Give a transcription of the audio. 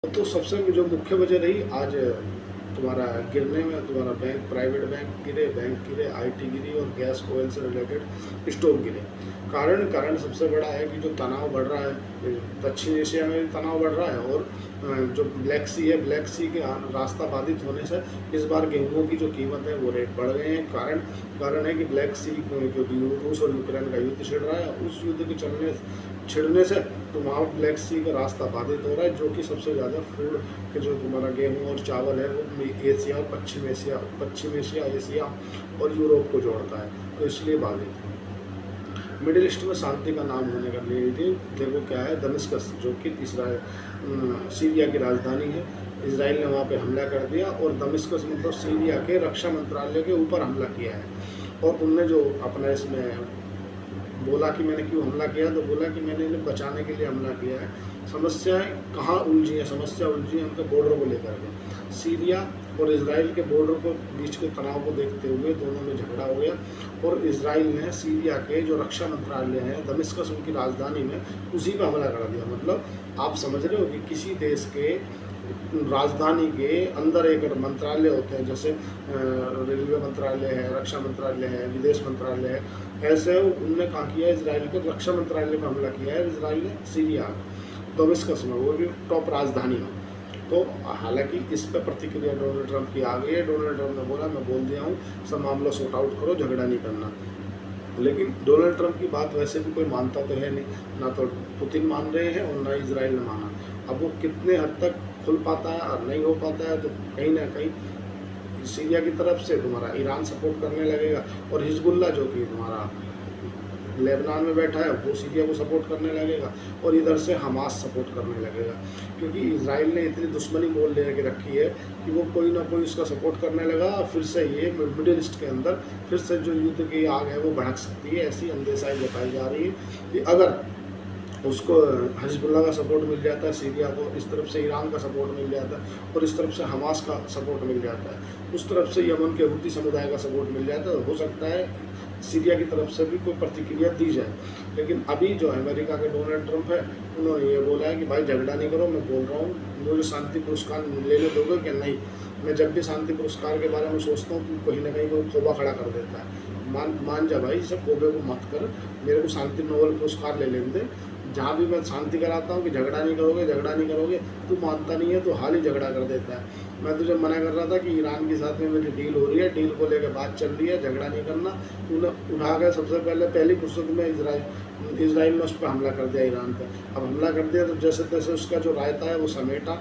तो सबसे जो मुख्य वजह रही आज तुम्हारा गिरने में, तुम्हारा बैंक, प्राइवेट बैंक गिरे, आईटी गिरी और गैस ऑयल से रिलेटेड स्टॉक गिरे। कारण सबसे बड़ा है कि जो तनाव बढ़ रहा है दक्षिण एशिया में, भी तनाव बढ़ रहा है और जो ब्लैक सी है, ब्लैक सी के रास्ता बाधित होने से इस बार गेहूँ की जो कीमत है वो रेट बढ़ गए हैं। कारण है कि ब्लैक सी जो रूस और यूक्रेन का युद्ध छिड़ रहा है, उस युद्ध के छिड़ने से तो वहाँ ब्लैक सी का रास्ता बाधित हो रहा है, जो कि सबसे ज़्यादा फूड के जो तुम्हारा गेहूँ और चावल है वो एशिया और पश्चिम एशिया, एशिया और यूरोप को जोड़ता है, तो इसलिए बाधित है। मिडिल ईस्ट में शांति का नाम होने का लिए देखो क्या है, दमिश्कस जो कि सीरिया की राजधानी है, इसराइल ने वहाँ पे हमला कर दिया और दमिश्कस मतलब सीरिया के रक्षा मंत्रालय के ऊपर हमला किया है। और उनने जो अपना इसमें बोला कि मैंने क्यों हमला किया, तो बोला कि मैंने इन्हें बचाने के लिए हमला किया है। समस्याएं कहाँ उलझी है, समस्या उलझी है उनके बॉर्डर को लेकर के। सीरिया और इजराइल के बॉर्डर को बीच के तनाव को देखते हुए दोनों में झगड़ा हो गया और इजराइल ने सीरिया के जो रक्षा मंत्रालय है दमिश्कस उनकी राजधानी में, उसी पर हमला कर दिया। मतलब आप समझ रहे हो कि किसी देश के राजधानी के अंदर एक मंत्रालय होते हैं, जैसे रेलवे मंत्रालय है, रक्षा मंत्रालय है, विदेश मंत्रालय है, ऐसे उनने कहा किया इसराइल के रक्षा मंत्रालय पर हमला किया है इसराइल ने सीरिया दमिश्कस में, वो भी टॉप राजधानी में। तो हालांकि इस पर प्रतिक्रिया डोनाल्ड ट्रंप की आ गई है। डोनाल्ड ट्रंप ने बोला मैं बोल दिया हूँ, सब मामला सॉर्ट आउट करो, झगड़ा नहीं करना। लेकिन डोनाल्ड ट्रंप की बात वैसे भी कोई मानता तो है नहीं, ना तो पुतिन मान रहे हैं और ना इजराइल ने माना। अब वो कितने हद तक खुल पाता है और नहीं हो पाता है, तो कहीं ना कहीं सीरिया की तरफ से तुम्हारा ईरान सपोर्ट करने लगेगा और हिजबुल्ला जो कि तुम्हारा लेबनान में बैठा है वो सीरिया को सपोर्ट करने लगेगा और इधर से हमास सपोर्ट करने लगेगा, क्योंकि इजराइल ने इतनी दुश्मनी मोल ले के रखी है कि वो कोई ना कोई उसका सपोर्ट करने लगा और फिर से ये मिडिल ईस्ट के अंदर फिर से जो युद्ध की आग है वो भड़क सकती है। ऐसी अंदेशाई जताई जा रही है कि अगर उसको हिजबुल्ला का सपोर्ट मिल जाता है, सीरिया को इस तरफ से ईरान का सपोर्ट मिल जाता है और इस तरफ से हमास का सपोर्ट मिल जाता है, उस तरफ से यमन के हुती समुदाय का सपोर्ट मिल जाता है, तो हो सकता है सीरिया की तरफ से भी कोई प्रतिक्रिया दी जाए। लेकिन अभी जो अमेरिका के डोनाल्ड ट्रंप है उन्होंने ये बोला है कि भाई झगड़ा नहीं करो, मैं बोल रहा हूँ मुझे शांति पुरस्कार लेने दोगे क्या? नहीं, मैं जब भी शांति पुरस्कार के बारे में सोचता हूँ तो कहीं ना कहीं कोई खोबा खड़ा कर देता है। मान जा भाई, सब खोबे को मत कर, मेरे को शांति नोबेल पुरस्कार ले लेने दे। जहाँ भी मैं शांति कराता हूँ कि झगड़ा नहीं करोगे, तू मानता नहीं है तो हाल ही झगड़ा कर देता है। मैं तुझे मना कर रहा था कि ईरान के साथ में मेरी डील हो रही है, डील को लेकर बात चल रही है, झगड़ा नहीं करना। तूने उठा कर सबसे पहली फुर्सत में इसराइल ने उस पर हमला कर दिया, ईरान पर। अब हमला कर दिया तो जैसे तैसे उसका जो रायता है वो समेटा।